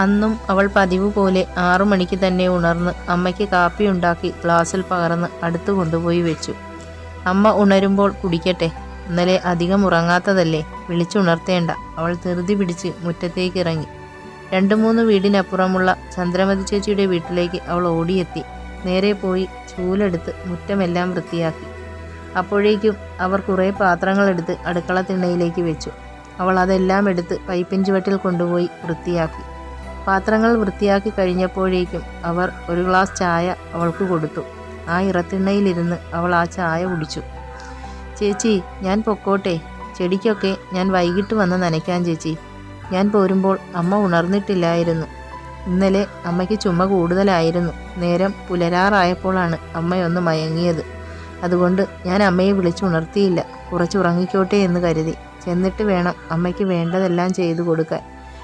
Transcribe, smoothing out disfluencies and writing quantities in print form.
അന്നും അവൾ പതിവ് പോലെ 6 മണിക്ക് തന്നെ ഉണർന്ന് അമ്മയ്ക്ക് കാപ്പി ഉണ്ടാക്കി ഗ്ലാസ്സിൽ പകർന്ന് അടുത്ത് കൊണ്ടുപോയി വെച്ചു. അമ്മ ഉണരുമ്പോൾ കുടിക്കട്ടെ, ഇന്നലെ അധികം ഉറങ്ങാത്തതല്ലേ, വിളിച്ചുണർത്തേണ്ട. അവൾ ധൃതി പിടിച്ച് മുറ്റത്തേക്ക് ഇറങ്ങി. 2-3 വീടിനപ്പുറമുള്ള ചന്ദ്രമതി ചേച്ചിയുടെ വീട്ടിലേക്ക് അവൾ ഓടിയെത്തി. നേരെ പോയി ചൂലെടുത്ത് മുറ്റമെല്ലാം വൃത്തിയാക്കി. അപ്പോഴേക്കും അവർ കുറേ പാത്രങ്ങളെടുത്ത് അടുക്കള തിണ്ണയിലേക്ക് വെച്ചു. അവൾ അതെല്ലാം എടുത്ത് പൈപ്പിൻ ചുവട്ടിൽ കൊണ്ടുപോയി വൃത്തിയാക്കി. പാത്രങ്ങൾ വൃത്തിയാക്കി കഴിഞ്ഞപ്പോഴേക്കും അവർ ഒരു ഗ്ലാസ് ചായ അവൾക്ക് കൊടുത്തു. ആ ഇറത്തിണ്ണയിലിരുന്ന് അവൾ ആ ചായ കുടിച്ചു. ചേച്ചി, ഞാൻ പൊക്കോട്ടെ, ചെടിക്കൊക്കെ ഞാൻ വൈകിട്ട് വന്ന് നനയ്ക്കാൻ ചേച്ചി. ഞാൻ പോരുമ്പോൾ അമ്മ ഉണർന്നിട്ടില്ലായിരുന്നു. ഇന്നലെ അമ്മയ്ക്ക് ചുമ കൂടുതലായിരുന്നു. നേരം പുലരാറായപ്പോഴാണ് അമ്മയൊന്ന് മയങ്ങിയത്. അതുകൊണ്ട് ഞാൻ അമ്മയെ വിളിച്ചുണർത്തിയില്ല. കുറച്ചുറങ്ങിക്കോട്ടെ എന്ന് കരുതി. ചെന്നിട്ട് വേണം അമ്മയ്ക്ക് വേണ്ടതെല്ലാം ചെയ്തു കൊടുക്കാൻ.